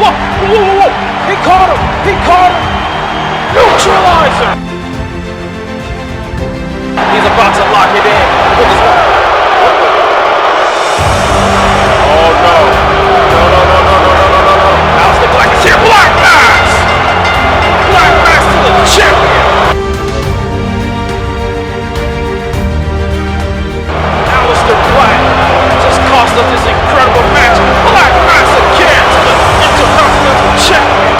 Whoa, whoa, whoa, whoa. He caught him. He caught him. Neutralizer. He's about to lock it in. Oh no. No, no, no, no, no, no, no, no, no. Aleister Black is here. Black Mass. Black Mass to the champion. Aleister Black just cost us this incredible match. Black Mass again to the Intercontinental Champion.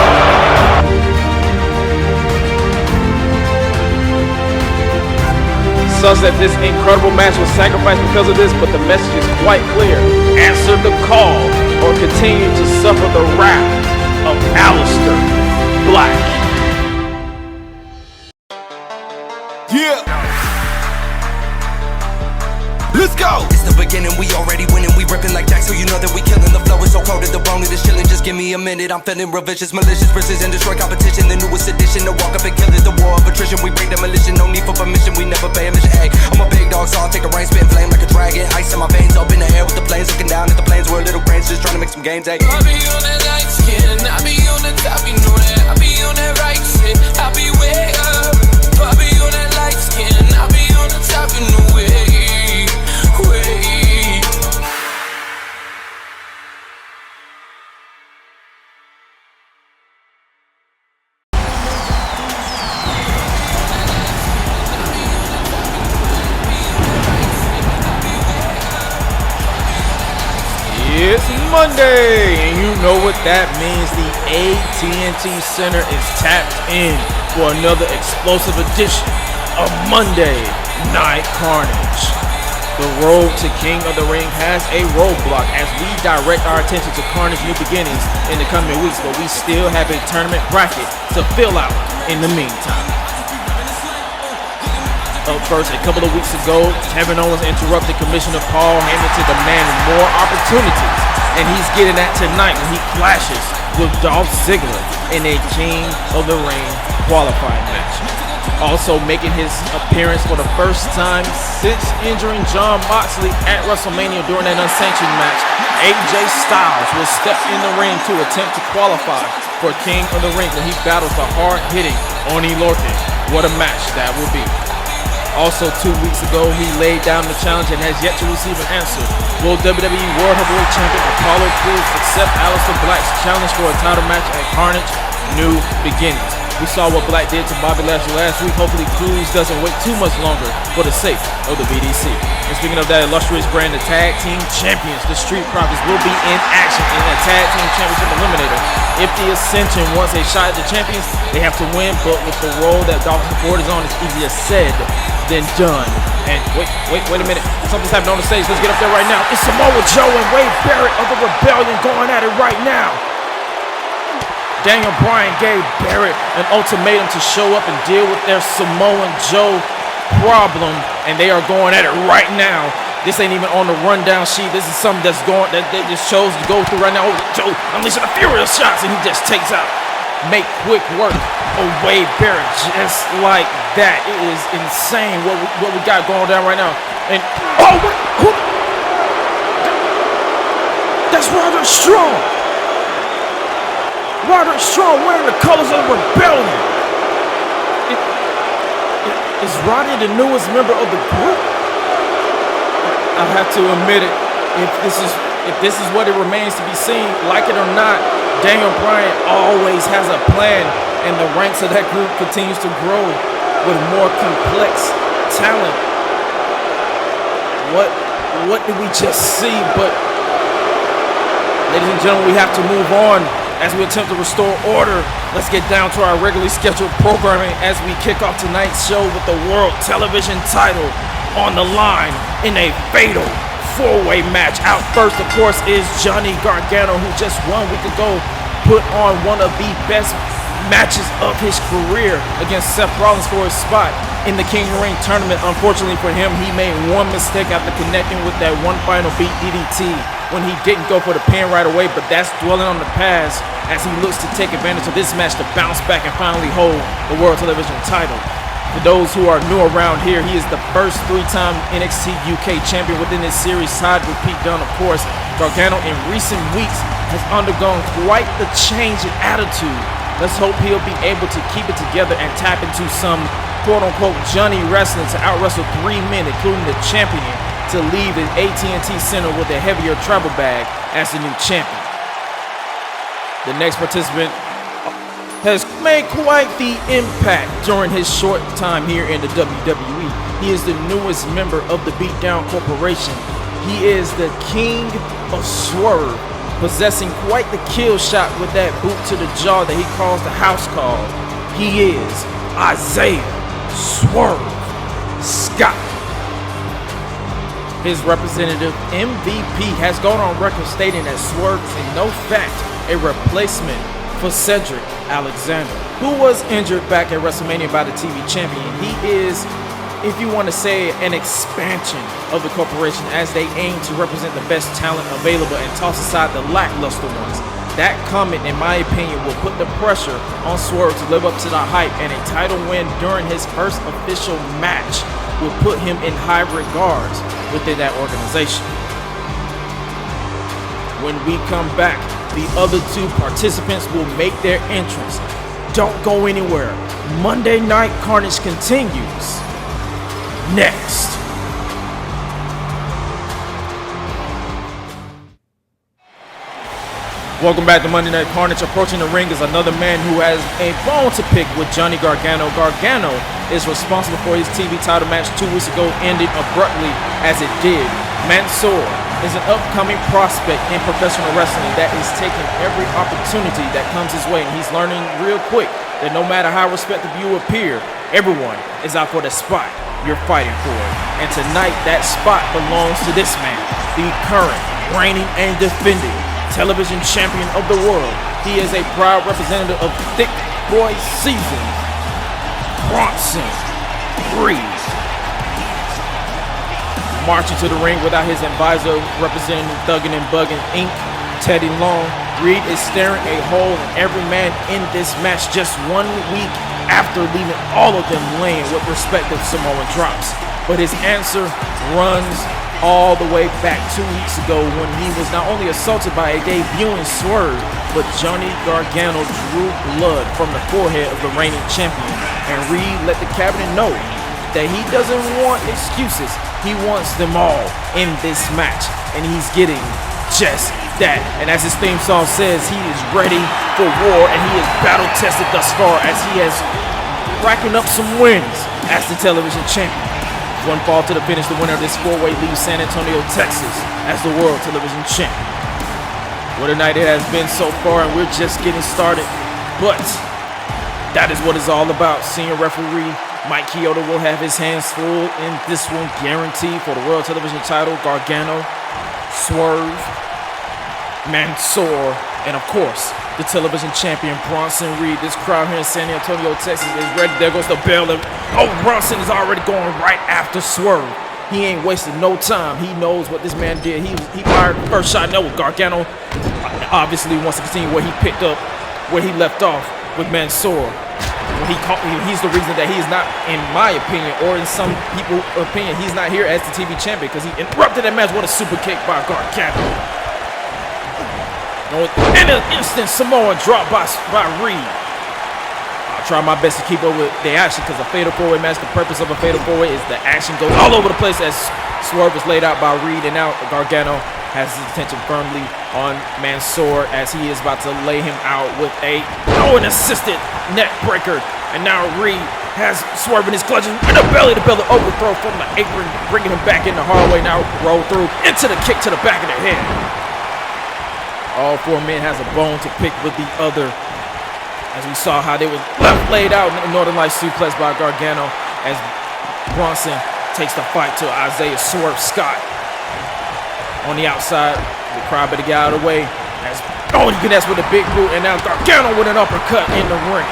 Sucks that this incredible match was sacrificed because of this, but the message is quite clear. Answer the call or continue to suffer the wrath of Aleister Black. Yeah. Let's go! It's the beginning, we already winning, we ripping like Jack, so you know that we killing. The flow is so cold that the bone is chilling. Just give me a minute, I'm feeling revisions, malicious, precision, destroy competition. The newest edition, the walk up and kill it, the war of attrition. We bring demolition, no need for permission, we never pay a mission. Hey, I'm a big dog, so I'll take the reins, spit flame like a dragon. Ice in my veins, up in the air with the planes, looking down at the planes where little brains just trying to make some games. Hey, I be on that light skin, I be on the top, you know that. I be on that right shit, I be way up. I be on that light skin, I be on the top, you know it. It's Monday, and you know what that means. The AT&T Center is tapped in for another explosive edition of Monday Night Carnage. The road to King of the Ring has a roadblock as we direct our attention to Carnage New Beginnings in the coming weeks, but we still have a tournament bracket to fill out in the meantime. Up first, a couple of weeks ago, Kevin Owens interrupted Commissioner Paul Heyman to demand more opportunities, and he's getting that tonight when he clashes with Dolph Ziggler in a King of the Ring qualifying match. Also making his appearance for the first time since injuring Jon Moxley at WrestleMania during that unsanctioned match, AJ Styles will step in the ring to attempt to qualify for King of the Ring when he battles the hard-hitting Oney Lorcan. What a match that will be. Also, 2 weeks ago, he laid down the challenge and has yet to receive an answer. Will WWE World Heavyweight Champion Apollo Crews accept Aleister Black's challenge for a title match at Carnage New Beginnings? We saw what Black did to Bobby Lashley last week. Hopefully Crews doesn't wait too much longer for the sake of the BDC. And speaking of that illustrious brand, the Tag Team Champions, the Street Profits, will be in action in a Tag Team Championship Eliminator. If the Ascension wants a shot at the champions, they have to win, but with the role that Dolph Ziggler is on, it's easier said than done. And wait a minute. Something's happening on the stage. Let's get up there right now. It's Samoa Joe and Wade Barrett of the Rebellion going at it right now. Daniel Bryan gave Barrett an ultimatum to show up and deal with their Samoan Joe problem, and they are going at it right now. This ain't even on the rundown sheet. This is something that's going that they just chose to go through right now. Oh, Joe unleashing a furious shots, and he just takes out. Make quick work of Wade Barrett just like that. It is insane what we got going down right now. And oh, who? That's Roderick Strong. Roderick Strong wearing the colors of Rebellion. Is Roddy the newest member of the group? I have to admit it. If this is what it remains to be seen, like it or not, Daniel Bryan always has a plan, and the ranks of that group continues to grow with more complex talent. What did we just see? But ladies and gentlemen, we have to move on as we attempt to restore order. Let's get down to our regularly scheduled programming as we kick off tonight's show with the World Television title on the line in a fatal four-way match. Out first, of course, is Johnny Gargano, who just 1 week ago put on one of the best matches of his career against Seth Rollins for his spot in the King of the Ring tournament. Unfortunately for him, he made one mistake after connecting with that one final beat DDT when he didn't go for the pin right away, but that's dwelling on the past as he looks to take advantage of this match to bounce back and finally hold the World Television title. For those who are new around here, he is the first three-time NXT UK champion within this series, tied with Pete Dunne, of course. Gargano in recent weeks has undergone quite the change in attitude. Let's hope he'll be able to keep it together and tap into some quote-unquote Johnny wrestling to out-wrestle 3 men, including the champion, to leave the AT&T Center with a heavier travel bag as the new champion. The next participant has made quite the impact during his short time here in the WWE. He is the newest member of the Beatdown Corporation. He is the king of Swerve, possessing quite the kill shot with that boot to the jaw that he calls the house call. He is Isaiah Swerve Scott. His representative MVP has gone on record stating that Swerve is in no fact a replacement for Cedric Alexander, who was injured back at WrestleMania by the TV champion. He is, if you want to say, an expansion of the corporation as they aim to represent the best talent available and toss aside the lackluster ones. That comment, in my opinion, will put the pressure on Swerve to live up to the hype, and a title win during his first official match will put him in high regards within that organization. When we come back, the other 2 participants will make their entrance. Don't go anywhere. Monday Night Carnage continues next. Welcome back to Monday Night Carnage. Approaching the ring is another man who has a bone to pick with Johnny Gargano. Gargano is responsible for his TV title match 2 weeks ago ending abruptly as it did. Mansoor is an upcoming prospect in professional wrestling that is taking every opportunity that comes his way, and he's learning real quick that no matter how respected you appear, everyone is out for the spot you're fighting for. And tonight, that spot belongs to this man, the current, reigning, and defending television champion of the world. He is a proud representative of Thick Boy Season, Bronson Reed. Marching to the ring without his advisor, representing Thuggin' and Buggin' Inc., Teddy Long, Reed is staring a hole in every man in this match just 1 week after leaving all of them laying with respective Samoan drops. But his answer runs all the way back 2 weeks ago when he was not only assaulted by a debuting Swerve, but Johnny Gargano drew blood from the forehead of the reigning champion. And Reed let the cabinet know that he doesn't want excuses. He wants them all in this match, and he's getting just that. And as his theme song says, he is ready for war, and he is battle-tested thus far as he has racking up some wins as the television champion. One fall to the finish, the winner of this 4-way leaves San Antonio, Texas as the world television champion. What a night it has been so far, and we're just getting started, but that is what it's all about. Senior referee Mike Chioda will have his hands full in this one, guaranteed for the world television title. Gargano, Swerve, Mansoor, and of course, the television champion Bronson Reed. This crowd here in San Antonio, Texas is ready. There goes the bell. Oh, Bronson is already going right after Swerve. He ain't wasting no time. He knows what this man did. He fired the first shot. No, Gargano obviously wants to continue where he picked up, where he left off with Mansoor. He's the reason that he is not, in my opinion, or in some people's opinion, he's not here as the TV champion because he interrupted that match with a super kick by Gargano. In an instant, Samoa dropped by Reed. I'll try my best to keep up with the action because a fatal 4-way match, the purpose of a fatal 4-way is the action goes all over the place as Swerve is laid out by Reed, and now Gargano has his attention firmly on Mansoor as he is about to lay him out with an assisted neck breaker. And now Reed has Swerve in his clutches and a belly-to-belly overthrow from the apron, bringing him back in the hard way. Now roll through into the kick to the back of the head. All 4 men has a bone to pick with the other, as we saw how they were left laid out in Northern Lights suplex by Gargano as Bronson takes the fight to Isaiah Swerve Scott. On the outside, the crowd better get out of the way. As he connects with a big boot, and now Gargano with an uppercut in the ring.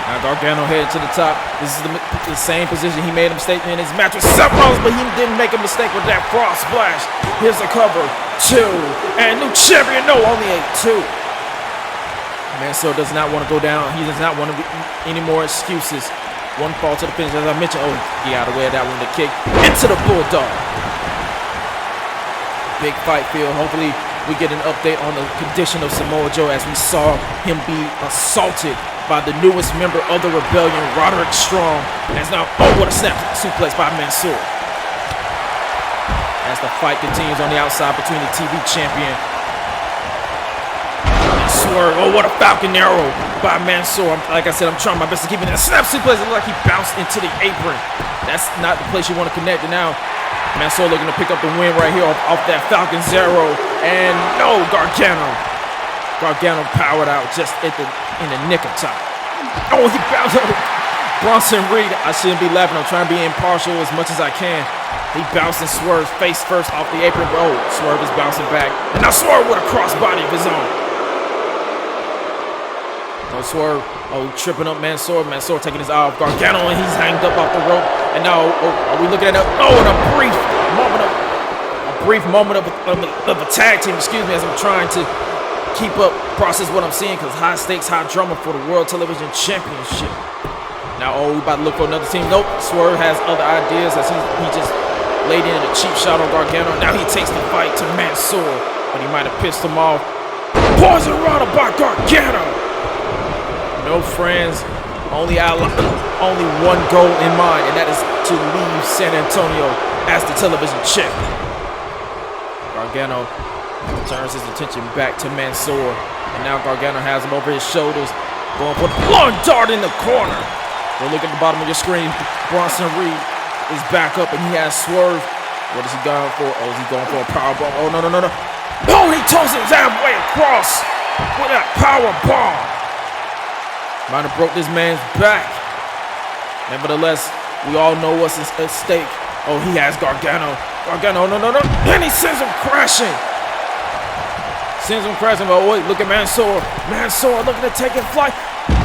Now Gargano headed to the top. This is the same position he made a mistake in his match with Seth Rollins, but he didn't make a mistake with that cross splash. Here's the cover, 2, and new champion, no, only a 2. Mansoor does not want to go down. He does not want to be any more excuses. One fall to the finish, as I mentioned. Oh, he got out of the way of that one. The kick into the Bulldog. Big fight field. Hopefully we get an update on the condition of Samoa Joe as we saw him be assaulted by the newest member of the Rebellion, Roderick Strong. As now, oh, what a snap suplex by Mansoor. As the fight continues on the outside between the TV champion and Swerve. Oh, what a Falcon Arrow by Mansoor. Like I said, I'm trying my best to keep it in. Snap suplex. It looked like he bounced into the apron. That's not the place you want to connect it now. Mansoor looking to pick up the win right here off that Falcon Arrow. And no, Gargano. Gargano powered out just in the nick of time. Oh, he bounced up. Bronson Reed. I shouldn't be laughing. I'm trying to be impartial as much as I can. He bounced and Swerve's face first off the apron. Oh, Swerve is bouncing back. And now Swerve with a crossbody of his own. Oh, Swerve. Oh, tripping up Mansoor. Mansoor taking his eye off Gargano, and he's hanged up off the rope. And now, are we looking at a brief moment of a tag team, excuse me, as I'm trying to keep up, process what I'm seeing, because high stakes, high drama for the World Television Championship. Now, we about to look for another team. Nope, Swerve has other ideas as he just laid in a cheap shot on Gargano. Now he takes the fight to Mansoor, but he might have pissed him off. Poison Rana by Gargano. No friends, only one goal in mind, and that is to leave San Antonio as the television champion. Gargano turns his attention back to Mansoor, and now Gargano has him over his shoulders, going for the long dart in the corner. We'll look at the bottom of your screen. Bronson Reed is back up, and he has Swerve. What is he going for? Oh, is he going for a powerbomb? Oh, no. Oh, he tosses his way across with that power bomb. Might have broke this man's back. Nevertheless, we all know what's at stake. Oh, he has Gargano. Gargano, no. And he sends him crashing. Oh, wait, look at Mansoor. Mansoor looking to take it flight.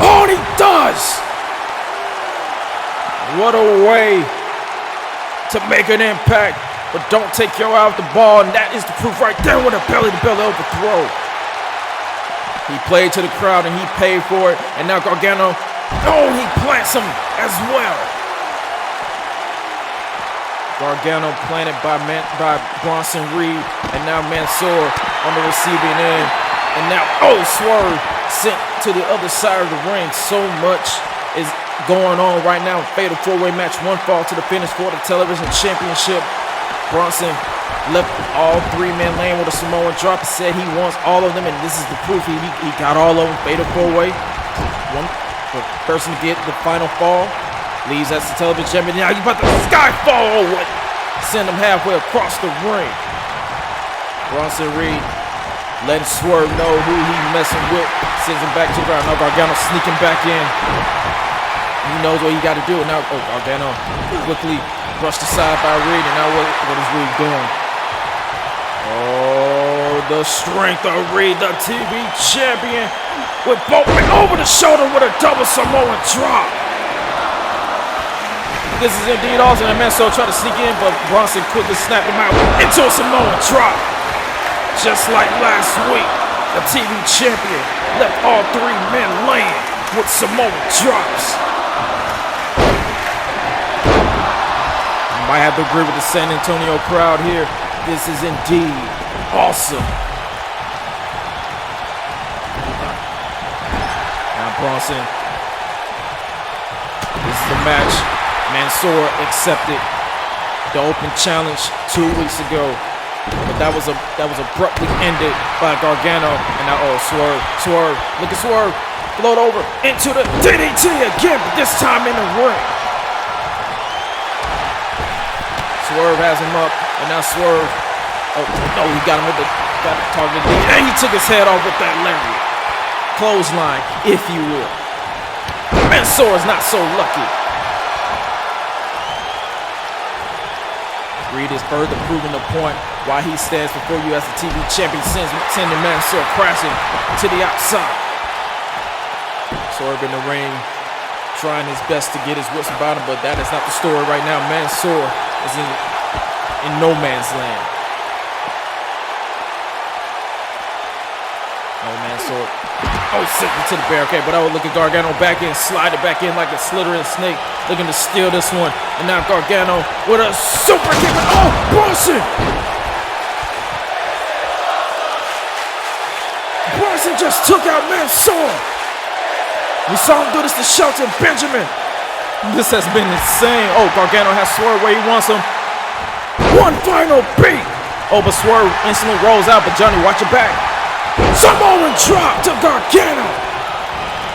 Oh, and he does. What a way to make an impact, but don't take your eye off the ball, and that is the proof right there with a belly-to-belly overthrow. He played to the crowd, and he paid for it, and now Gargano, oh, he plants him as well. Gargano planted by Bronson Reed, and now Mansoor on the receiving end, and now, oh, Swerve sent to the other side of the ring. So much is going on right now. Fatal four-way match, one fall to the finish for the television championship. Bronson left all three men laying with a Samoan drop. He said he wants all of them, and this is the proof. He got all of them. Fatal four-way. One person to get the final fall leaves as the television champion. Now he's about to skyfall. Send him halfway across the ring. Bronson Reed letting Swerve know who he's messing with. Sends him back to the ground. Now Gargano sneaking back in. He knows what he got to do. And now, Gargano quickly brushed aside by Reed. And now what is Reed doing? Oh, the strength of Reed, the TV champion, with both men over the shoulder with a double Samoan drop. This is indeed awesome. And Mansoor tried to sneak in, but Bronson quickly snapped him out into a Samoan drop. Just like last week, the TV champion left all three men laying with Samoan drops. I have to agree with the San Antonio crowd here. This is indeed awesome. Now Bronson. This is the match. Mansoor accepted the open challenge 2 weeks ago, but that was abruptly ended by Gargano. And now, Swerve. Look at Swerve. Float over into the DDT again, but this time in the ring. Swerve has him up, and now Swerve. Oh no, he got him with the target knee, and he took his head off with that lariat. Clothesline, if you will. Mansoor is not so lucky. Reed is further proving the point why he stands before you as the TV champion, sending Mansoor crashing to the outside. Swerve in the ring, trying his best to get his wits about him, but that is not the story right now. Mansoor is in no man's land. Oh, Mansoor. Oh, sent to the barricade, but I would look at Gargano back in, slide it back in like a slithering snake, looking to steal this one. And now Gargano with a super kick. Oh, Bronson! just took out Mansoor. We saw him do this to Shelton Benjamin. This has been insane. Oh, Gargano has Swerve where he wants him. One final beat. Oh, but Swerve instantly rolls out, but Johnny, watch your back. Samoan drop to Gargano.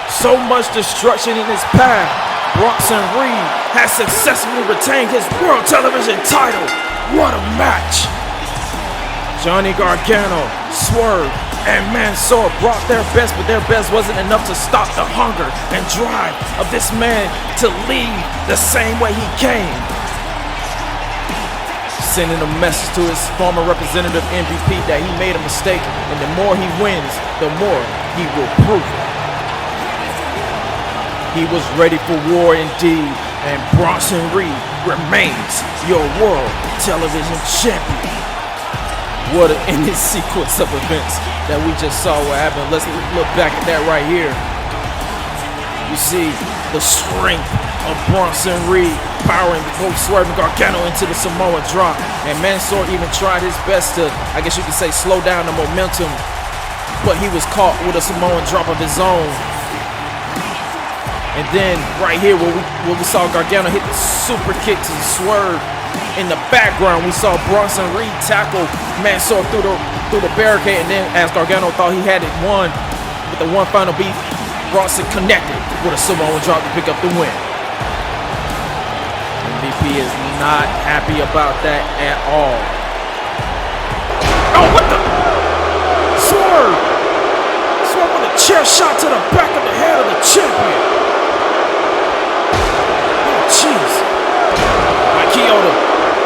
So much destruction in his path. Bronson Reed has successfully retained his World Television title. What a match. Johnny Gargano, Swerve, and Mansoor brought their best, but their best wasn't enough to stop the hunger and drive of this man to leave the same way he came. Sending a message to his former representative MVP that he made a mistake, and the more he wins, the more he will prove it. He was ready for war indeed, and Bronson Reed remains your World Television Champion. What an ending sequence of events that we just saw what happened. Let's look back at that right here. You see the strength of Bronson Reed powering both Swerve and Gargano into the Samoa drop. And Mansoor even tried his best to, I guess you could say, slow down the momentum. But he was caught with a Samoan drop of his own. And then right here where we saw Gargano hit the super kick to Swerve. In the background, we saw Bronson Reed tackle Mansoor through the barricade, and then as Gargano thought he had it won with the one final beat, Bronson connected with a Samoan drop to pick up the win. MVP is not happy about that at all. Oh, what the? Swerve! Swerve with a chair shot to the back of the head of the champion. Oh, jeez. Mike Chioda.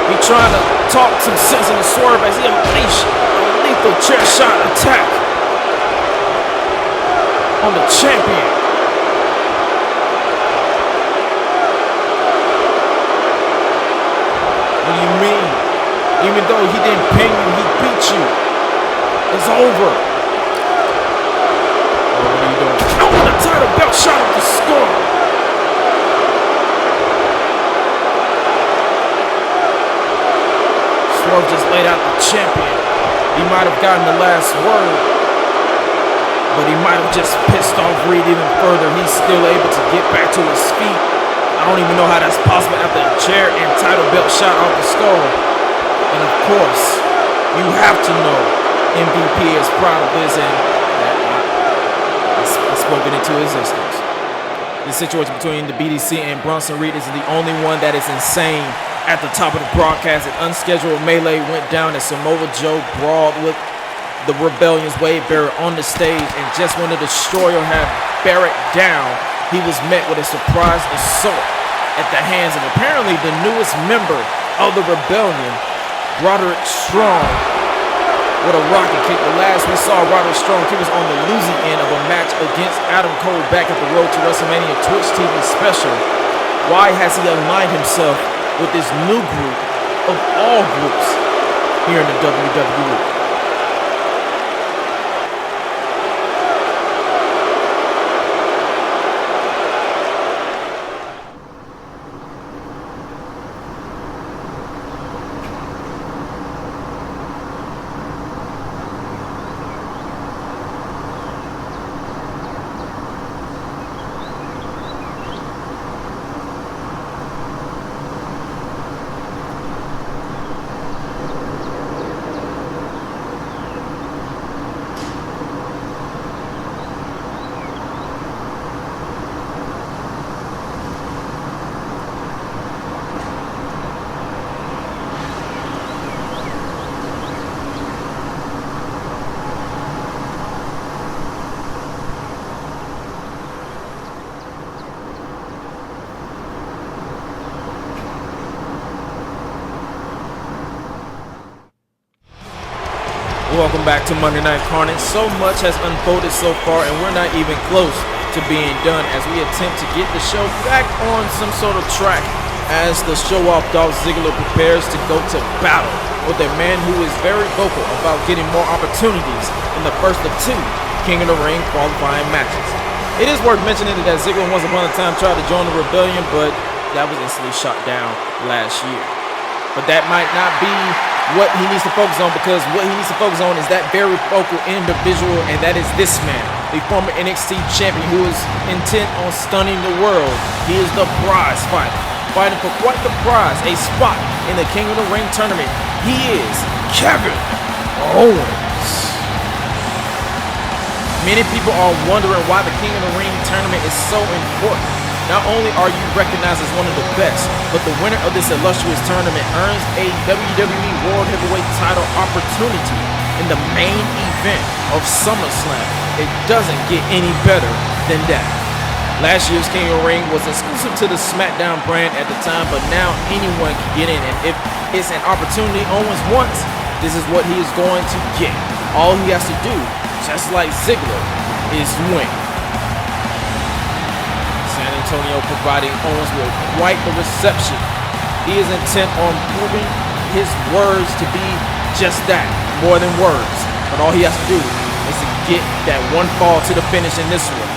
He trying to talk some sense into Swerve as he unleashed a lethal chair shot attack on the champion. What do you mean? Even though he didn't pin you, he beat you. It's over. Oh, what are you doing? Oh, the title belt shot up the score. Swerve just laid out the champion. He might have gotten the last word, but he might have just pissed off Reed even further. He's still able to get back to his feet. I don't even know how that's possible after a chair and title belt shot off the skull. And of course, you have to know MVP is proud of this, and it's spoken into existence. This situation between the BDC and Bronson Reed is the only one that is insane. At the top of the broadcast, an unscheduled melee went down as Samoa Joe brawled with the Rebellion's Wade Barrett on the stage, and just when the Destroyer had Barrett down, he was met with a surprise assault at the hands of apparently the newest member of the Rebellion, Roderick Strong, with a rocket kick. The last we saw Roderick Strong, he was on the losing end of a match against Adam Cole back at the Road to WrestleMania Twitch TV special. Why has he aligned himself with this new group of all groups here in the WWE? Welcome back to Monday Night Carnage. So much has unfolded so far, and we're not even close to being done as we attempt to get the show back on some sort of track as the show-off Dolph Ziggler prepares to go to battle with a man who is very vocal about getting more opportunities in the first of two King of the Ring qualifying matches. It is worth mentioning that Ziggler once upon a time tried to join the Rebellion, but that was instantly shot down last year. But that might not be what he needs to focus on, because what he needs to focus on is that very vocal individual, and that is this man, the former NXT champion who is intent on stunning the world. He is the prize fighter, fighting for quite the prize, a spot in the King of the Ring tournament. He is Kevin Owens. Many people are wondering why the King of the Ring tournament is so important. Not only are you recognized as one of the best, but the winner of this illustrious tournament earns a WWE World Heavyweight Title opportunity in the main event of SummerSlam. It doesn't get any better than that. Last year's King of the Ring was exclusive to the SmackDown brand at the time, but now anyone can get in, and if it's an opportunity Owens wants, this is what he is going to get. All he has to do, just like Ziggler, is win. San Antonio providing Owens with quite the reception. He is intent on proving his words to be just that, more than words. But all he has to do is to get that one fall to the finish in this one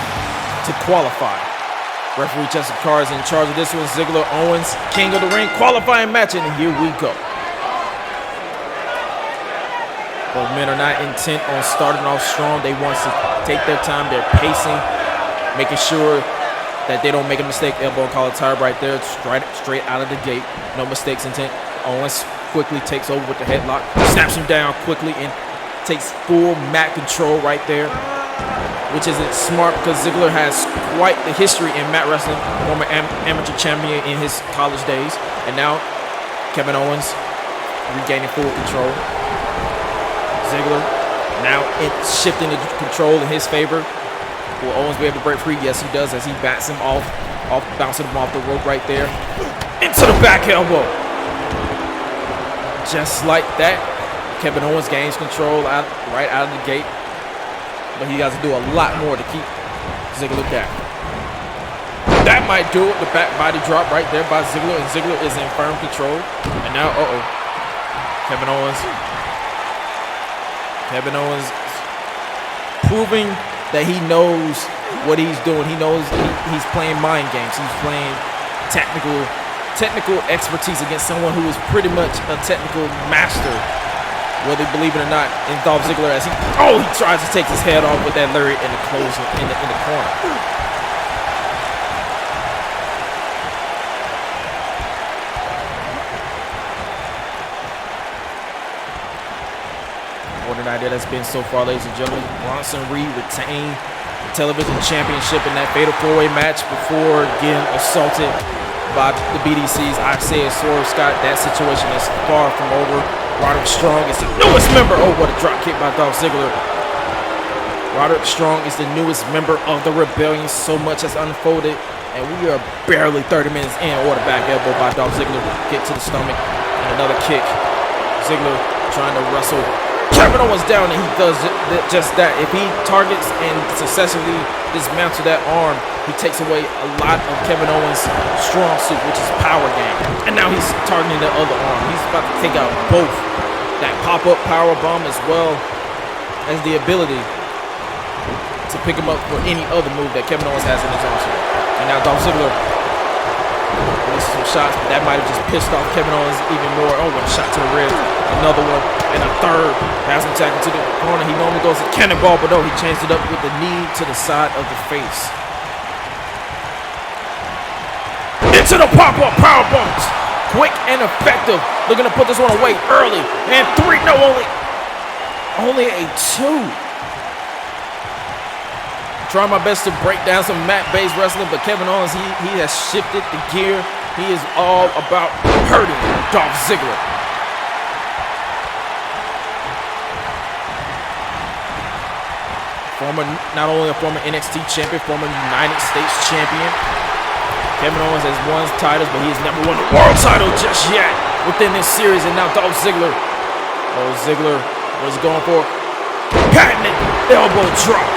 to qualify. Referee Chester Carr is in charge of this one. Ziggler, Owens, King of the Ring qualifying match, and here we go. Both men are not intent on starting off strong. They want to take their time. They're pacing, making sure that they don't make a mistake. Elbow and collar tie right there, straight out of the gate. No mistakes intent. Owens quickly takes over with the headlock, snaps him down quickly, and takes full mat control right there, which isn't smart because Ziggler has quite the history in mat wrestling, former amateur champion in his college days, and now Kevin Owens regaining full control. Ziggler now shifting the control in his favor. Will Owens be able to break free? Yes, he does, as he bats him bouncing him off the rope right there. Into the back elbow. Just like that, Kevin Owens gains control right out of the gate. But he has to do a lot more to keep Ziggler down. That might do it. The back body drop right there by Ziggler, and Ziggler is in firm control. And now, Kevin Owens proving that he knows what he's doing. He knows he's playing mind games. He's playing technical expertise against someone who is pretty much a technical master, whether you believe it or not, in Dolph Ziggler, as he tries to take his head off with that lariat in the corner. What an idea that's been so far, ladies and gentlemen. Bronson Reed retained the television championship in that fatal four-way match before getting assaulted by the BDC's Isaiah Swerve Scott. That situation is far from over. Roderick Strong is the newest member. Oh, what a drop kick by Dolph Ziggler. Roderick Strong is the newest member of the Rebellion. So much has unfolded, and we are barely 30 minutes in. Or the back elbow by Dolph Ziggler. Kick to the stomach, and another kick. Ziggler trying to wrestle Kevin Owens down, and he does just that. If he targets and successfully dismantles that arm, he takes away a lot of Kevin Owens' strong suit, which is power game. And now he's targeting the other arm. He's about to take out both. That pop-up power bomb, as well as the ability to pick him up for any other move that Kevin Owens has in his arsenal. And now Dolph Ziggler releases some shots, but that might have just pissed off Kevin Owens even more. Oh, what a shot to the ribs. Another one, and a third. Has him tackling to the corner. He normally goes to cannonball, but no, he changed it up with the knee to the side of the face. Into the pop-up power bombs. Quick and effective. Looking to put this one away early. And three, no, only a two. Trying my best to break down some mat-based wrestling, but Kevin Owens, he has shifted the gear. He is all about hurting Dolph Ziggler. Not only a former NXT champion, former United States champion. Kevin Owens has won titles, but he has never won the world title just yet within this series. And now Dolph Ziggler. Oh, Ziggler was going for patented elbow drop.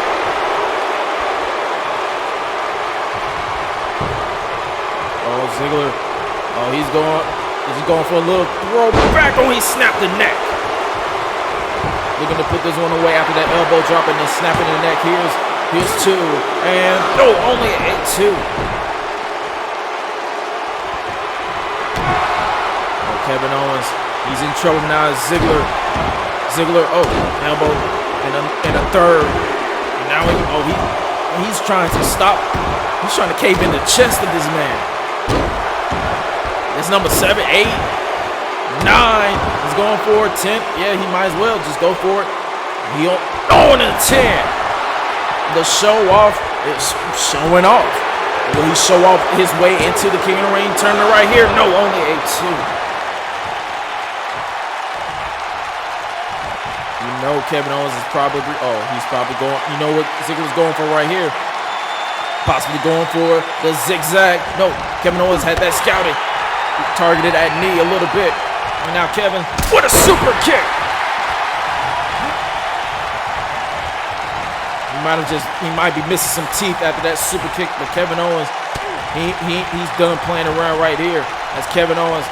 Oh, Ziggler. Oh, he's going for a little throw back. Oh, he snapped the neck. Looking to put this one away after that elbow drop and then snapping the neck. Here's two. And no, only a two. Kevin Owens, he's in trouble now. Ziggler, oh, elbow and a third. And now he's trying to stop. He's trying to cave in the chest of this man. It's number 7, 8, 9. He's going for it. 10. Yeah, he might as well just go for it. He on a 10. The show off is showing off. Will he show off his way into the King of the Ring tournament right here? No, only a 2. You know Kevin Owens is probably, he's probably going, you know what Ziggler's going for right here? Possibly going for the zigzag. No, Kevin Owens had that scouted. He targeted that knee a little bit. And now Kevin, what a super kick! He might be missing some teeth after that super kick, but Kevin Owens, he's done playing around right here. As Kevin Owens,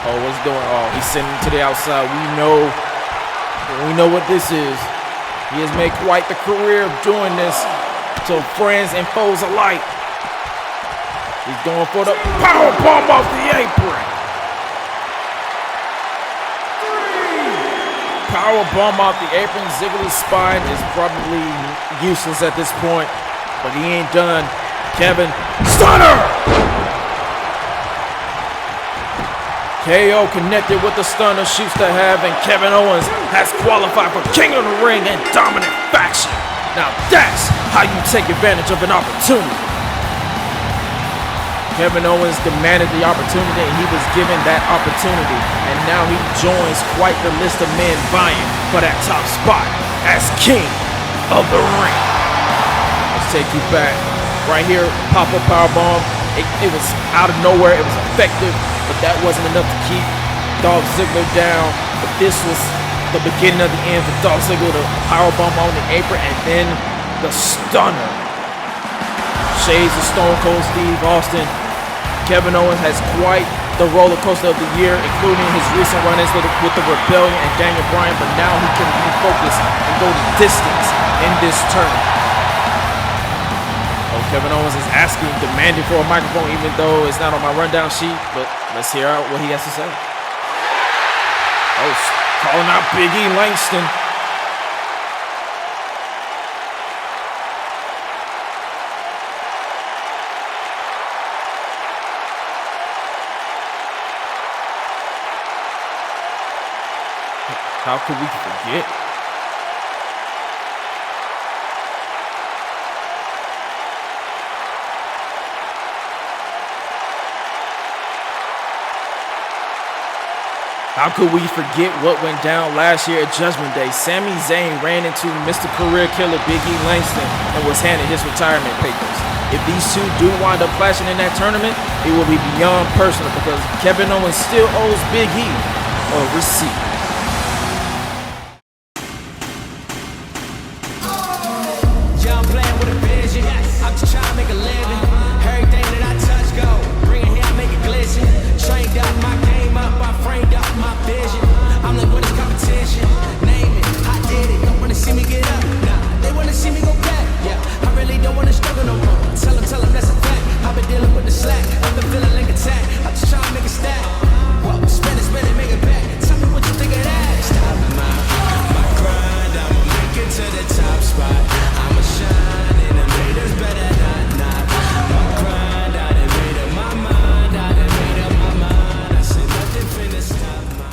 what's he doing? Oh, he's sending to the outside. We know what this is. He has made quite the career of doing this to friends and foes alike. He's going for the power bomb off the apron. Power bomb off the apron. Ziggler's spine is probably useless at this point, but he ain't done. Kevin, stunner! KO connected with the stunner, shoots to have, and Kevin Owens has qualified for King of the Ring and Dominant Faction. Now that's how you take advantage of an opportunity. Kevin Owens demanded the opportunity, and he was given that opportunity. And now he joins quite the list of men vying for that top spot as King of the Ring. Let's take you back. Right here, pop-up powerbomb. It was out of nowhere. It was effective, but that wasn't enough to keep Dolph Ziggler down. But this was the beginning of the end for Dolph Ziggler. The powerbomb on the apron, and then the stunner. Shades of Stone Cold Steve Austin. Kevin Owens has quite the roller coaster of the year, including his recent run-ins with the Rebellion and Daniel Bryan, but now he can refocus and go the distance in this tournament. Kevin Owens is asking, demanding for a microphone, even though it's not on my rundown sheet, but let's hear out what he has to say. Calling out Big E Langston. How could we forget? How could we forget what went down last year at Judgment Day? Sami Zayn ran into Mr. Career Killer Big E Langston and was handed his retirement papers. If these two do wind up clashing in that tournament, it will be beyond personal because Kevin Owens still owes Big E a receipt. Young playing with a vision. I'm just trying to make a living. Everything that I touch go. Bring it here, I make it glisten. Trained up my game up, I framed up my vision. I'm like, what is competition? Name it, I did it. Don't wanna see me get up, nah. They wanna see me go back, yeah. I really don't wanna struggle no more. Tell them that's a fact. I've been dealing with the slack. I've been feeling like attack. I'm just trying to make a stack. Whoa, spin it, make it back. Tell me what you think of that. Stop my grind. I'ma make it to the top spot. I'ma shine and the haters better not. My grind, I done made up my mind. I done made up my mind. I said nothing finna stop my.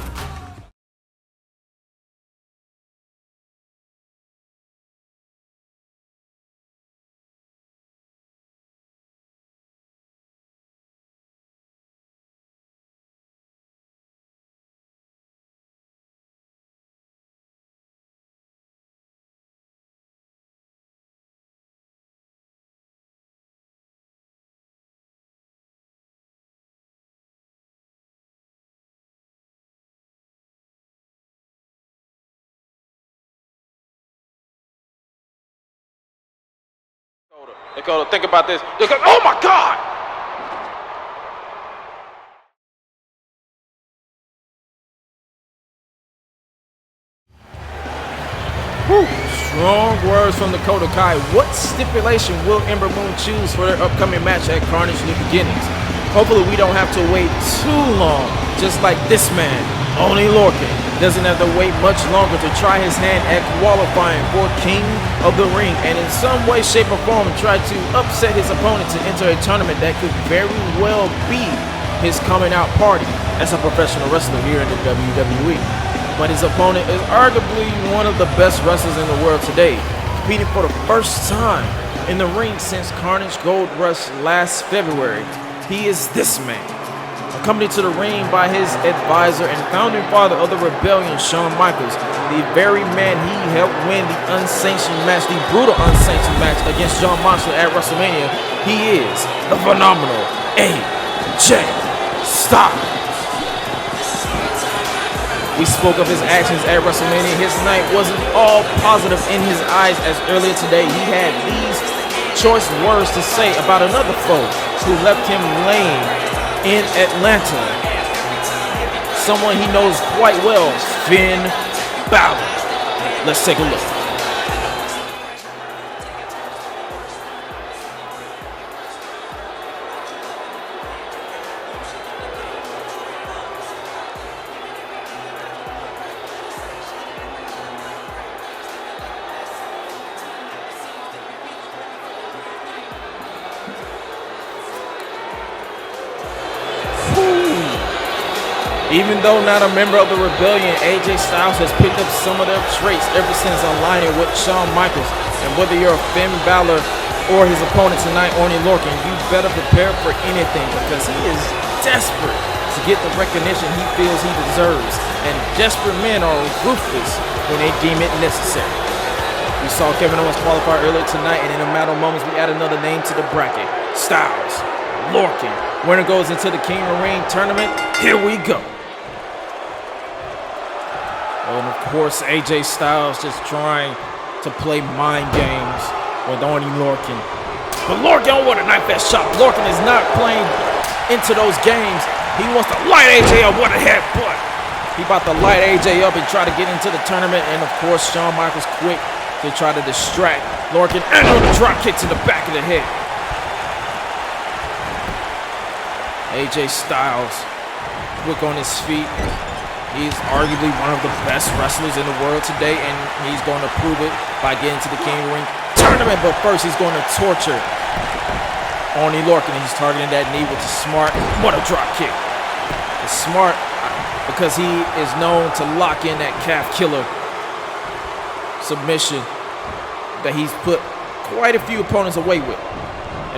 Dakota, think about this. Dakota, oh my God! Whew. Strong words from Dakota Kai. What stipulation will Ember Moon choose for their upcoming match at Carnage New Beginnings? Hopefully we don't have to wait too long to just like this man, Oney Lorcan, doesn't have to wait much longer to try his hand at qualifying for King of the Ring and in some way, shape, or form try to upset his opponent to enter a tournament that could very well be his coming out party as a professional wrestler here in the WWE. But his opponent is arguably one of the best wrestlers in the world today, competing for the first time in the ring since Carnage Gold Rush last February. He is this man, accompanied to the ring by his advisor and founding father of the Rebellion, Shawn Michaels, the very man he helped win the unsanctioned match, the brutal unsanctioned match against John Moxley at WrestleMania. He is the phenomenal AJ Styles. We spoke of his actions at WrestleMania. His night wasn't all positive in his eyes, as earlier today he had these choice words to say about another foe who left him laying in Atlanta. Someone he knows quite well, Finn Balor. Let's take a look. Even though not a member of the Rebellion, AJ Styles has picked up some of their traits ever since aligning with Shawn Michaels. And whether you're a Finn Balor or his opponent tonight, Oney Lorcan, you better prepare for anything because he is desperate to get the recognition he feels he deserves. And desperate men are ruthless when they deem it necessary. We saw Kevin Owens qualify earlier tonight, and in a matter of moments, we add another name to the bracket. Styles, Lorcan. Winner goes into the King of the Ring tournament. Here we go. And of course, AJ Styles just trying to play mind games with Oney Lorcan. But Lorcan, what a knife that shot. Lorcan is not playing into those games. He wants to light AJ up. What a headbutt. He about to light AJ up and try to get into the tournament. And of course, Shawn Michaels quick to try to distract Lorcan. And a drop kick to the back of the head. AJ Styles quick on his feet. He's arguably one of the best wrestlers in the world today, and he's going to prove it by getting to the King of the Ring tournament. But first, he's going to torture Oney Lorcan. He's targeting that knee with the smart. What a drop kick. It's smart because he is known to lock in that calf killer submission that he's put quite a few opponents away with.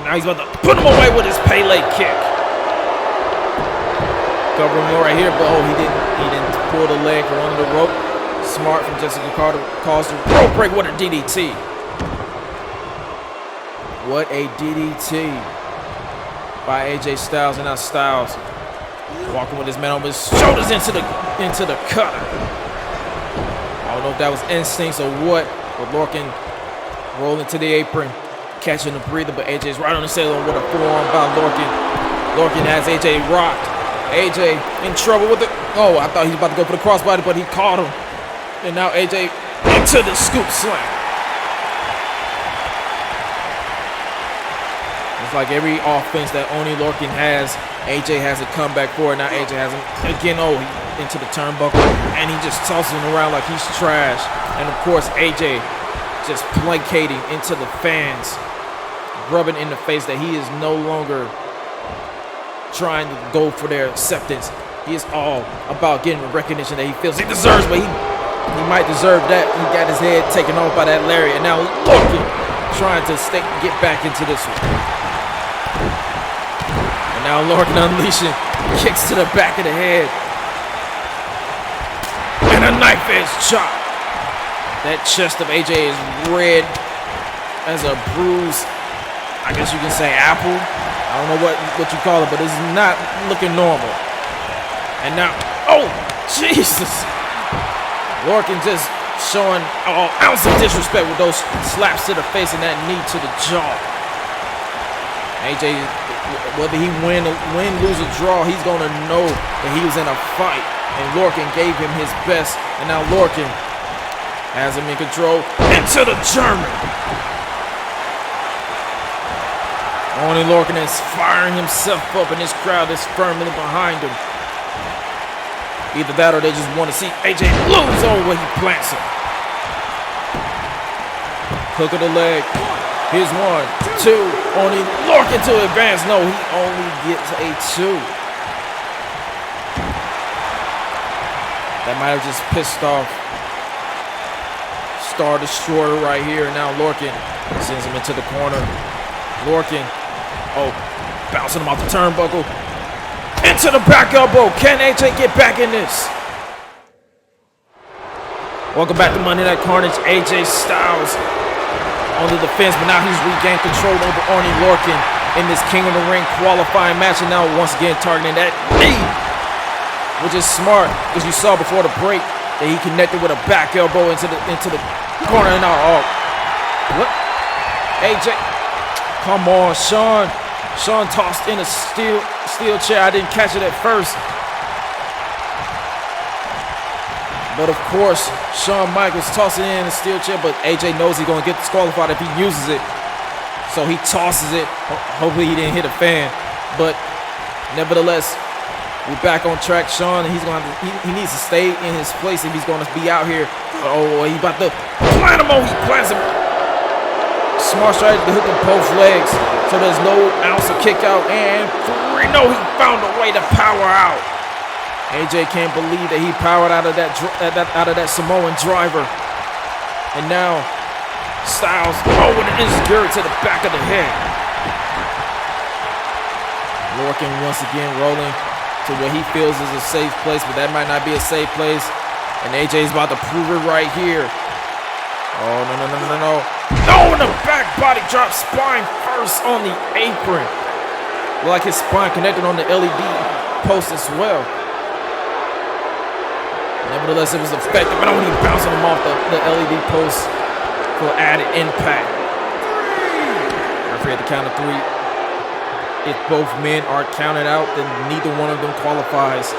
And now he's about to put him away with his Pele kick. Covering him right here, but oh, he didn't pull the leg from under the rope. Smart from Jessica Carter caused a rope break. What a DDT. What a DDT by AJ Styles. And now Styles walking with his man over his shoulders into the cutter. I don't know if that was instincts or what, but Lorcan rolling to the apron, catching the breather, but AJ's right on the saddle with a forearm by Lorcan. Lorcan has AJ rocked. AJ in trouble with it. Oh, I thought he was about to go for the crossbody, but he caught him. And now AJ into the scoop slam. It's like every offense that Oney Lorcan has, AJ has a comeback for it. Now AJ has him again. Oh, into the turnbuckle, and he just tosses him around like he's trash. And of course, AJ just placating into the fans, rubbing in the face that he is no longer trying to go for their acceptance. He is all about getting the recognition that he feels he deserves, but he might deserve that. He got his head taken off by that lariat, and now Lorcan trying to get back into this one. And now Lorcan unleashing kicks to the back of the head. And a knife edge chop. That chest of AJ is red as a bruise, I guess you can say apple. I don't know what you call it, but it's not looking normal. And now, oh, Jesus. Lorcan just showing all ounce of disrespect with those slaps to the face and that knee to the jaw. AJ, whether he win, lose, or draw, he's going to know that he was in a fight. And Lorcan gave him his best. And now Lorcan has him in control. Into the German. Oney Lorcan is firing himself up, and this crowd is firmly behind him. Either that or they just want to see AJ lose over where he plants him. Hook of the leg. Here's 1, 2. Oney Lorcan to advance. No, he only gets a 2. That might have just pissed off Star Destroyer right here. Now Lorcan sends him into the corner. Lorcan, bouncing him off the turnbuckle. Into the back elbow. Can AJ get back in this? Welcome back to Monday Night Carnage. AJ Styles on the defense, but now he's regained control over Oney Lorcan in this King of the Ring qualifying match, and now once again targeting that knee, which is smart because you saw before the break that he connected with a back elbow into the corner. And now, what? AJ, come on, Shawn. Shawn tossed in a steel chair. I didn't catch it at first. But of course, Shawn Michaels tossing in a steel chair, but AJ knows he's going to get disqualified if he uses it. So he tosses it. Hopefully he didn't hit a fan. But nevertheless, we're back on track. Shawn, he needs to stay in his place if he's going to be out here. He's about to plant him on. He plants him. Smart strategy to hook him both legs so there's no ounce of kick out. And 3. No, he found a way to power out. AJ can't believe that he powered out of that Samoan driver. And now Styles with an insecurity to the back of the head. Lorcan once again rolling to what he feels is a safe place, but that might not be a safe place. And AJ's about to prove it right here. Oh, no. No, in the back body drop, spine first on the apron. Like his spine connected on the LED post as well. Nevertheless, it was effective, but only bouncing him off the LED post for added impact. Referee at the count of 3. If both men are counted out, then neither one of them qualifies.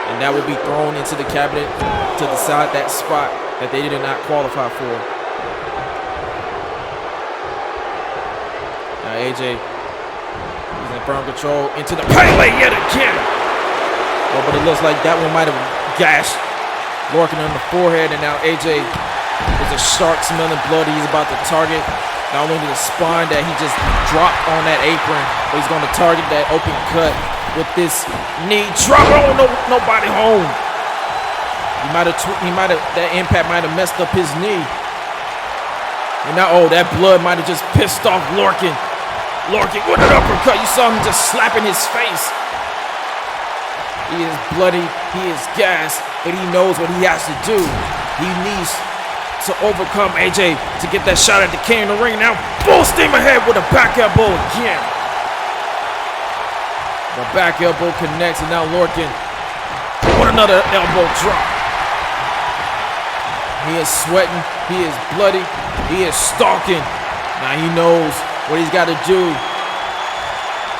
And that will be thrown into the cabinet to decide that spot that they did not qualify for. Now AJ, he's in firm control into the Pele yet again. But it looks like that one might have gashed Lorcan on the forehead, and now AJ is a shark smelling blood. He's about to target not only the spine that he just dropped on that apron, but he's going to target that open cut with this knee drop. Nobody home. That impact might have messed up his knee. And now, that blood might have just pissed off Lorcan. Lorcan with an uppercut. You saw him just slapping his face. He is bloody, he is gassed, but he knows what he has to do. He needs to overcome AJ to get that shot at the King of the Ring. Now, full steam ahead with a back elbow again. The back elbow connects, and now Lorcan with another elbow drop. He is sweating, he is bloody, he is stalking. Now he knows what he's got to do.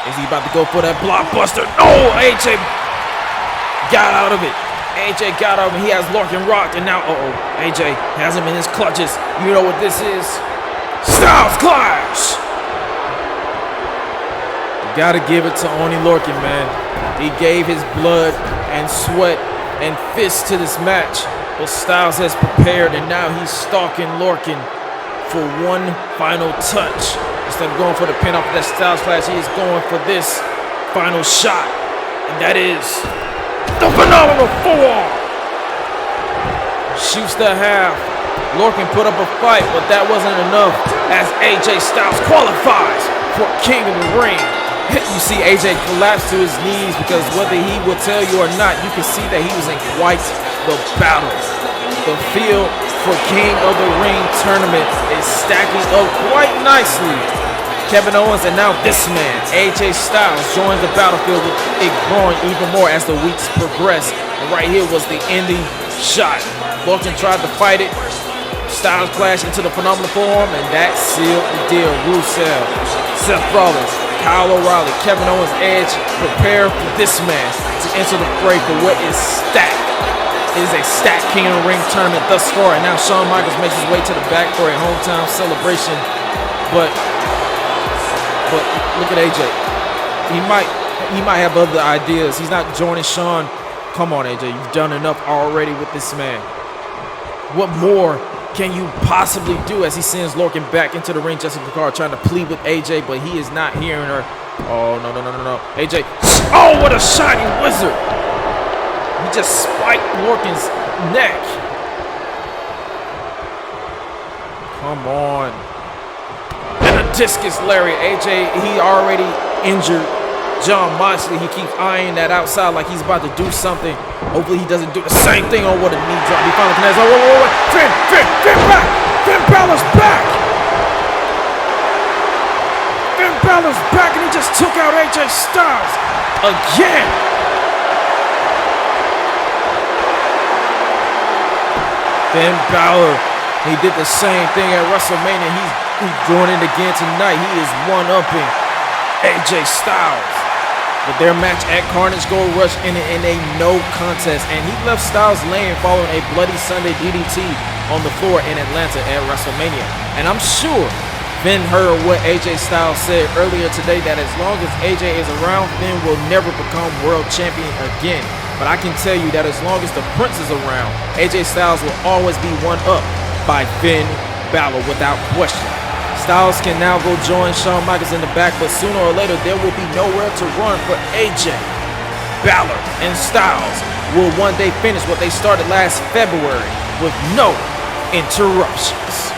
Is he about to go for that blockbuster? No, AJ got out of it. AJ got out of it. He has Lorcan rocked, and now, AJ has him in his clutches. You know what this is? Styles Clash! You gotta give it to Oney Lorcan, man. He gave his blood and sweat and fists to this match, but Styles has prepared, and now he's stalking Lorcan for one final touch. Instead of going for the pin off of that Styles Clash, he is going for this final shot, and that is the phenomenal forearm. Shoots the half. Lorcan put up a fight, but that wasn't enough as AJ Styles qualifies for King of the Ring. You see AJ collapse to his knees because whether he will tell you or not, you can see that he was in quite the battle. The field for King of the Ring tournament is stacking up quite nicely. Kevin Owens and now this man, AJ Styles, joins the battlefield with it growing even more as the weeks progress. And right here was the ending shot. Lorcan tried to fight it. Styles clashed into the phenomenal forearm, and that sealed the deal. Rusev, Seth Rollins, Kyle O'Reilly, Kevin Owens, Edge prepare for this man to enter the fray for what is stacked. It is a stacked King of the Ring tournament thus far, and now Shawn Michaels makes his way to the back for a hometown celebration. But look at AJ. He might have other ideas. He's not joining Shawn Come on, AJ, you've done enough already with this man. What more can you possibly do? As he sends Lorcan back into the ring, Jessica Carr trying to plead with AJ, but he is not hearing her. Oh, no. AJ, oh, what a shiny wizard. He just spiked Lorcan's neck. Come on. And a discus lariat. AJ, he already injured John Moxley. He keeps eyeing that outside like he's about to do something. Hopefully he doesn't do the same thing. Oh, what a knee drop. He finally connects. Oh, wait. Finn back. Finn Balor's back. Finn Balor's back, and he just took out AJ Styles again. Finn Balor, he did the same thing at WrestleMania. He's doing it again tonight. He is one-upping AJ Styles. But their match at Carnage Gold Rush ended in a no contest, and he left Styles laying following a Bloody Sunday DDT on the floor in Atlanta at WrestleMania. And I'm sure Finn heard what AJ Styles said earlier today, that as long as AJ is around, Finn will never become world champion again. But I can tell you that as long as the Prince is around, AJ Styles will always be one up by Finn Balor without question. Styles can now go join Shawn Michaels in the back, but sooner or later there will be nowhere to run for AJ. Balor and Styles will one day finish what they started last February with no interruptions.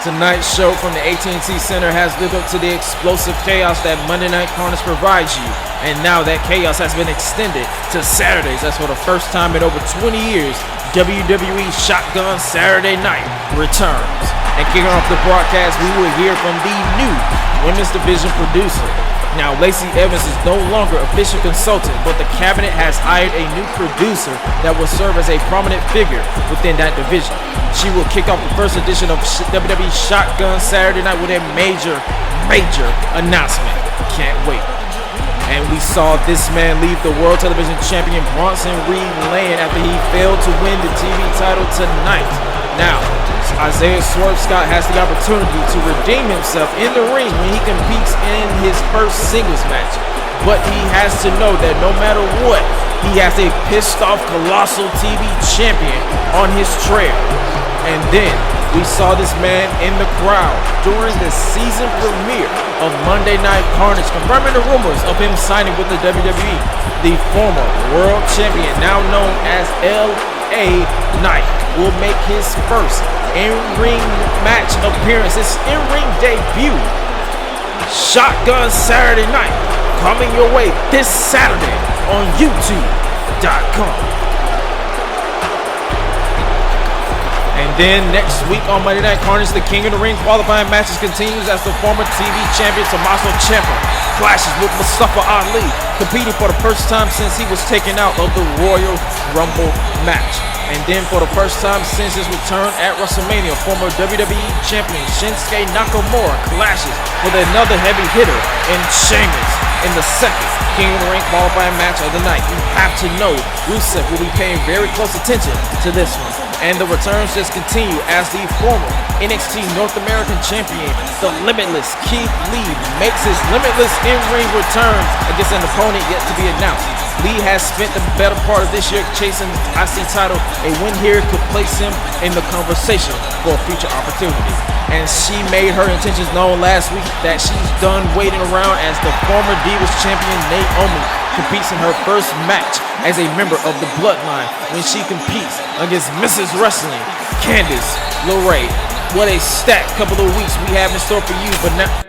Tonight's show from the AT&T Center has lived up to the explosive chaos that Monday Night Carnage provides you. And now that chaos has been extended to Saturdays. As for the first time in over 20 years, WWE Shotgun Saturday Night returns. And kicking off the broadcast, we will hear from the new Women's Division producer. Now, Lacey Evans is no longer official consultant, but the cabinet has hired a new producer that will serve as a prominent figure within that division. She will kick off the first edition of WWE Shotgun Saturday Night with a major announcement. Can't wait. And we saw this man leave the World Television Champion Bronson Reed laying after he failed to win the TV title tonight. Now, Isaiah Swerve Scott has the opportunity to redeem himself in the ring when he competes in his first singles match. But he has to know that no matter what, he has a pissed off Colossal TV champion on his trail. And then we saw this man in the crowd during the season premiere of Monday Night Carnage, confirming the rumors of him signing with the WWE. The former world champion, now known as LA Knight, will make his first in-ring match appearance, his in-ring debut. Shotgun Saturday Night, coming your way this Saturday on YouTube.com. And then next week on Monday Night Carnage, the King of the Ring qualifying matches continues as the former TV champion Tommaso Ciampa clashes with Mustafa Ali, competing for the first time since he was taken out of the Royal Rumble match. And then for the first time since his return at WrestleMania, former WWE champion Shinsuke Nakamura clashes with another heavy hitter in Sheamus. in the second King of the Ring qualifying match of the night. You have to know Rusev will be paying very close attention to this one. And the returns just continue as the former NXT North American Champion, the Limitless Keith Lee, makes his Limitless in-ring return against an opponent yet to be announced. Lee has spent the better part of this year chasing the IC title. A win here could place him in the conversation for a future opportunity. And she made her intentions known last week that she's done waiting around as the former Divas Champion Naomi competes in her first match as a member of the Bloodline when she competes against Mrs. Wrestling, Candice LeRae. What a stacked couple of weeks we have in store for you, but now...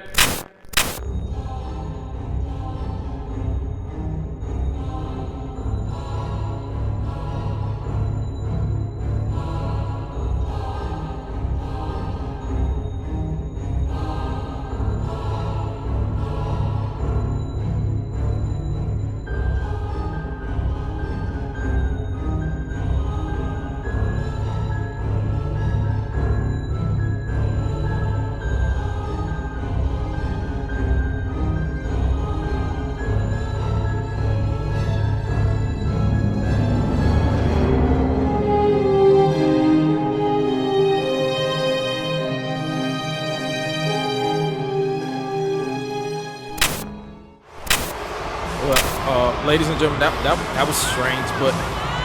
Ladies and gentlemen, that was strange, but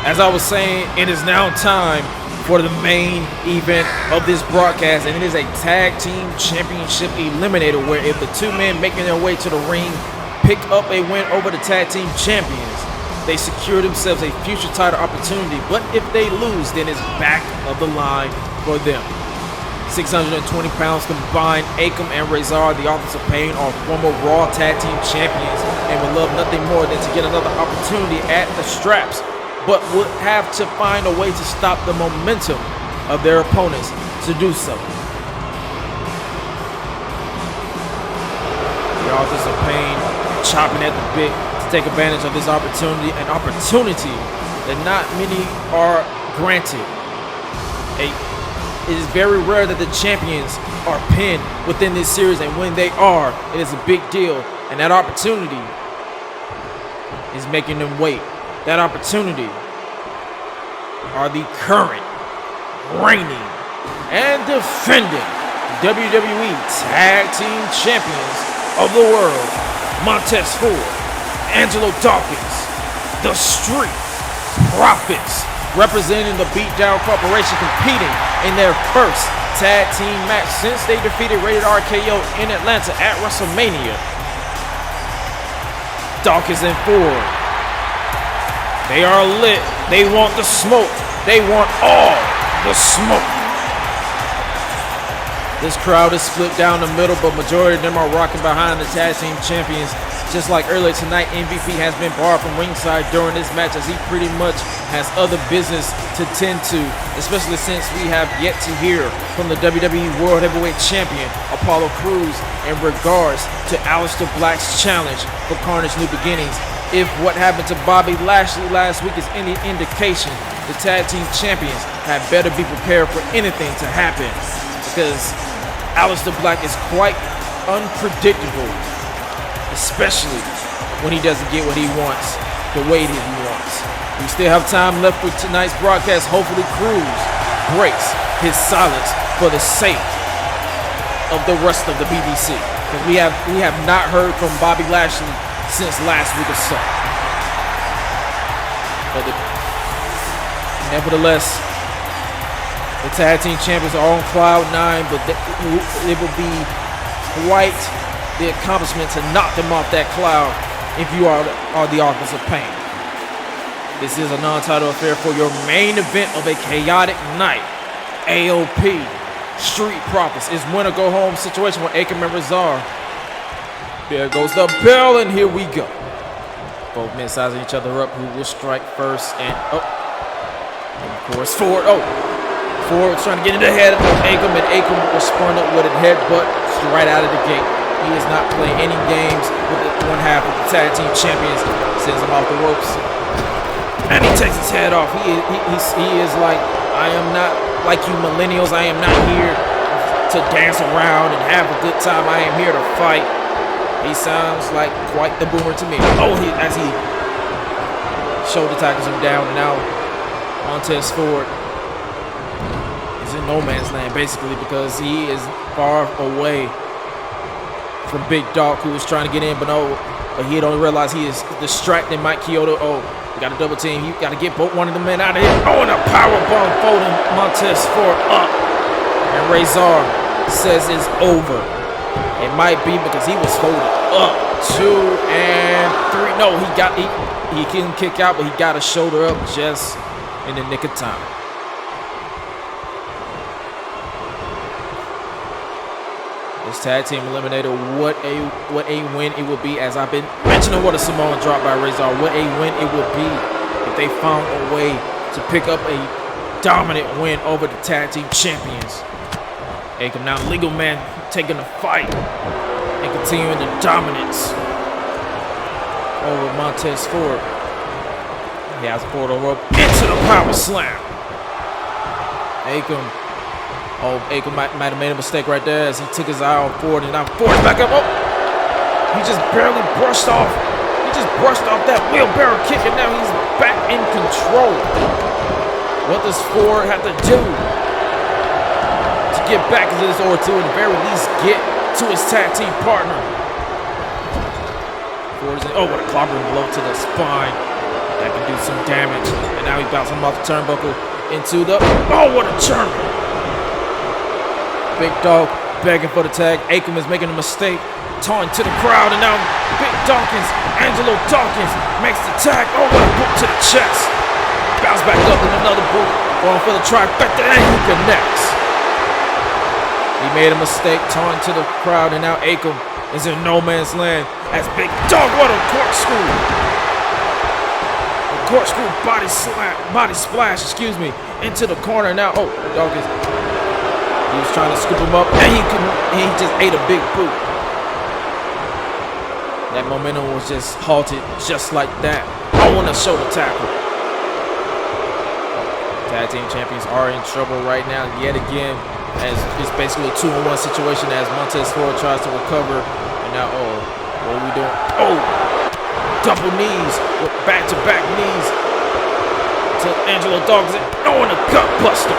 as I was saying, it is now time for the main event of this broadcast, and it is a tag team championship eliminator where if the two men making their way to the ring pick up a win over the tag team champions, they secure themselves a future title opportunity, but if they lose, then it's back of the line for them. 620 pounds combined, Akam and Razor, the Authors of Pain, are former Raw Tag Team Champions and would love nothing more than to get another opportunity at the straps, but would have to find a way to stop the momentum of their opponents to do so. The Authors of Pain chopping at the bit to take advantage of this opportunity, an opportunity that not many are granted. It is very rare that the champions are pinned within this series, and when they are, it is a big deal. And that opportunity is making them wait. That opportunity are the current, reigning, and defending WWE Tag Team Champions of the world, Montez Ford, Angelo Dawkins, The Street Profits, representing the Beatdown Corporation, competing in their first tag team match since they defeated Rated RKO in Atlanta at WrestleMania. Dawkins and Ford, they are lit. They want the smoke. They want all the smoke. This crowd is split down the middle, but majority of them are rocking behind the tag team champions. Just like earlier tonight, MVP has been barred from ringside during this match as he pretty much has other business to tend to, especially since we have yet to hear from the WWE World Heavyweight Champion, Apollo Crews, in regards to Aleister Black's challenge for Carnage New Beginnings. If what happened to Bobby Lashley last week is any indication, the tag team champions had better be prepared for anything to happen, because Aleister Black is quite unpredictable, especially when he doesn't get what he wants the way that he wants. We still have time left for tonight's broadcast. Hopefully Crews breaks his silence for the sake of the rest of the BBC, because we have not heard from Bobby Lashley since last week or so. But nevertheless, the tag team champions are on cloud 9, but it will be quite the accomplishment to knock them off that cloud if you are the Authors of Pain. This is a non-title affair for your main event of a chaotic night. AOP Street Profits is win or go home situation with Akam and Razor. There goes the bell, and here we go. Both men sizing each other up, who will strike first, and of course Ford trying to get into the head of Akam, and Akam was spun up with a headbutt right out of the gate. He is not playing any games with one half of the tag team champions, sends him off the ropes, and he takes his head off. He is like, I am not like you millennials. I am not here to dance around and have a good time. I am here to fight. He sounds like quite the boomer to me. Oh, as he shoulder tackles him down. And now Montez Ford is in no man's land, basically, because he is far away from Big Dog, who was trying to get in, but he don't realize he is distracting Mike Chioda. Oh, we got a double team. You got to get both one of the men out of here. Oh, and a power bomb folding Montez Ford up. And Razor says it's over. It might be because he was folded up. 2 and 3. No, he couldn't kick out, but he got a shoulder up just in the nick of time. This tag team eliminator, what a win it would be. As I've been mentioning, what a Samoan drop by Razor. What a win it would be if they found a way to pick up a dominant win over the tag team champions. Akam now legal man taking the fight and continuing the dominance over Montez Ford. He has Ford on rope into the power slam. Akam. Oh, Akam might have made a mistake right there as he took his eye on Ford, and now Ford's back up. Oh, he just barely brushed off. He just brushed off that wheelbarrow kick, and now he's back in control. What does Ford have to do to get back into this, or to at the very least get to his tag team partner? Ford is in, oh, what a clobbering blow to the spine. That can do some damage. And now he's bouncing him off the turnbuckle into the, oh, what a German. Big Dog begging for the tag. Akam is making a mistake, taunting to the crowd, and now Big Dawkins, Angelo Dawkins, makes the tag. Oh, what a boot to the chest. Bounce back up with another boot, going for the trifecta, and he connects. He made a mistake, taunting to the crowd, and now Akam is in no man's land as Big Dog, what a corkscrew. A corkscrew body splash, into the corner. Now, oh, Dawkins. He was trying to scoop him up, and he just ate a big boot. That momentum was just halted just like that. I want to shoulder tackle. Tag team champions are in trouble right now yet again, as it's basically a 2-on-1 situation as Montez Ford tries to recover. And now, oh, what are we doing? Oh, double knees with back-to-back knees to Angelo Dawkins. Oh, and a gut buster.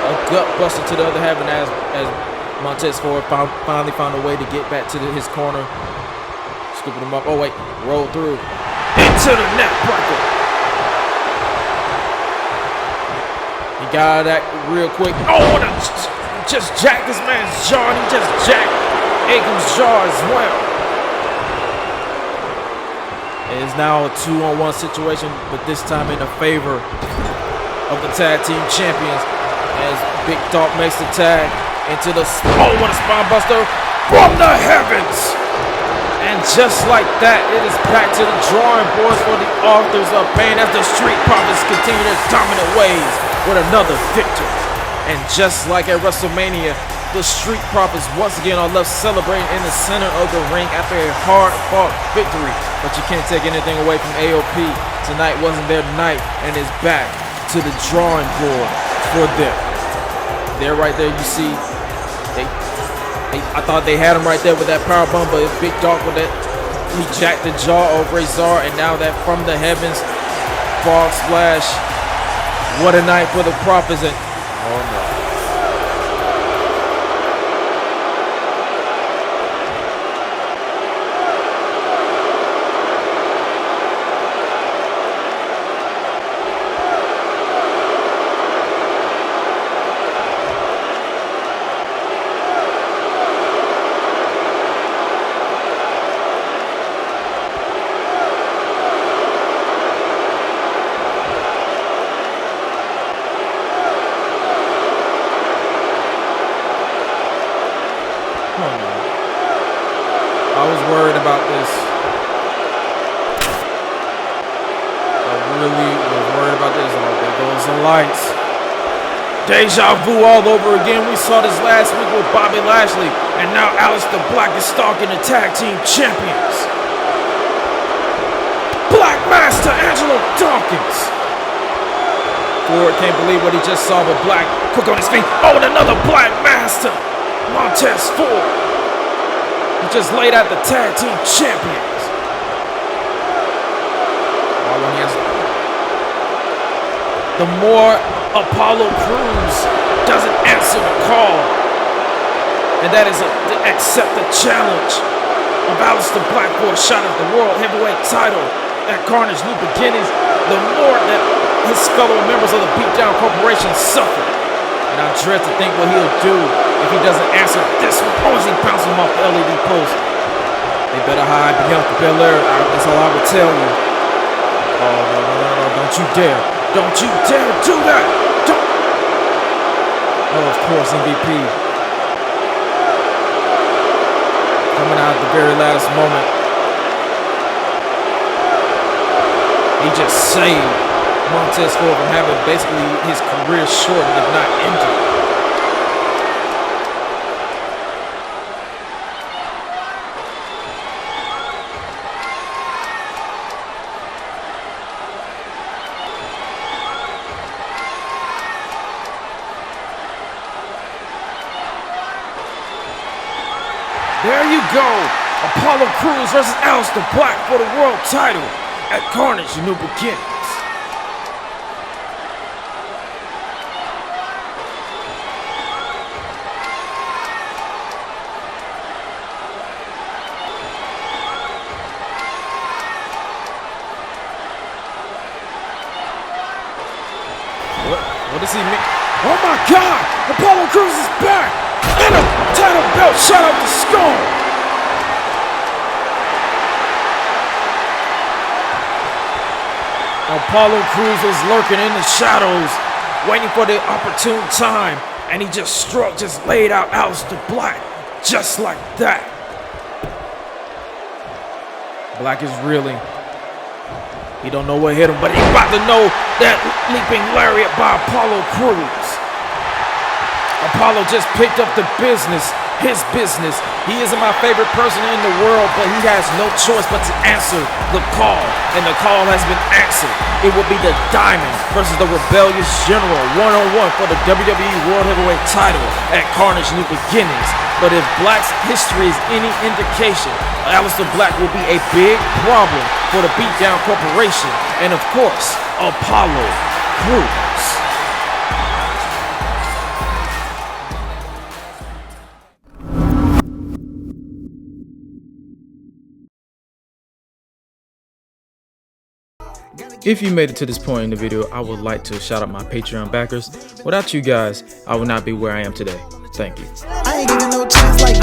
A gut buster to the other half, and as Montez Ford finally found a way to get back to his corner, scooping him up. Oh wait, roll through into the neck breaker. He got that real quick. Oh, what a, just jacked this man's jaw, and he just jacked Akam's jaw as well. It is now a 2-on-1 situation, but this time in the favor of the tag team champions. As Big Dog makes the tag into the, oh, what a spine buster from the heavens. And just like that, it is back to the drawing boards for the authors of pain as the Street Profits continue their dominant ways with another victory. And just like at WrestleMania, the Street Profits once again are left celebrating in the center of the ring after a hard-fought victory. But you can't take anything away from AOP. Tonight wasn't their night, and it's back to the drawing board for them. There, right there, you see, I thought they had him right there with that power bomb, but Big Dog with that, he jacked the jaw of Razor, and now that from the heavens, frog splash. What a night for the Profits, and oh no. I was worried about this. I really was worried about this. Oh, there goes the lights. Deja vu all over again. We saw this last week with Bobby Lashley, and now Aleister Black is stalking the tag team champions. Black Master Angelo Dawkins. Ford can't believe what he just saw, but Black quick on his feet. Oh, and another Black Master. Montez Ford. He just laid out the tag team champions. The more Apollo Crews doesn't answer the call, and that is to accept the challenge of Aleister Black for a shot at the World Heavyweight title at Carnage New Beginnings, the more that his fellow members of the Beatdown Corporation suffer. And I dread to think what he'll do if he doesn't answer this one. Oh, as he bounces him off the LED post. They better hide Bianca Belair. That's all I would tell you. Oh, no, don't you dare. Don't you dare do that. Don't. Oh, of course, MVP. Coming out at the very last moment. He just saved Montez Ford from having basically his career shortened, if not ended. There you go. Apollo Crews versus Aleister Black for the world title at Carnage New Beginnings. What does he mean? Oh my God! Apollo Crews is back! And a title belt shot out the storm! Apollo Crews was lurking in the shadows, waiting for the opportune time, and he just laid out Aleister Black, just like that. Black is reeling. He don't know what hit him, but he's about to know that leaping lariat by Apollo Crews. Apollo just picked up the business, his business. He isn't my favorite person in the world, but he has no choice but to answer the call, and the call has been answered. It will be the Diamond versus the Rebellious General, one-on-one for the WWE World Heavyweight title at Carnage New Beginnings. But if Black's history is any indication, Aleister Black will be a big problem for the Beatdown Corporation, and of course, Apollo Crews. If you made it to this point in the video, I would like to shout out my Patreon backers. Without you guys, I would not be where I am today. Thank you. I ain't giving no chance like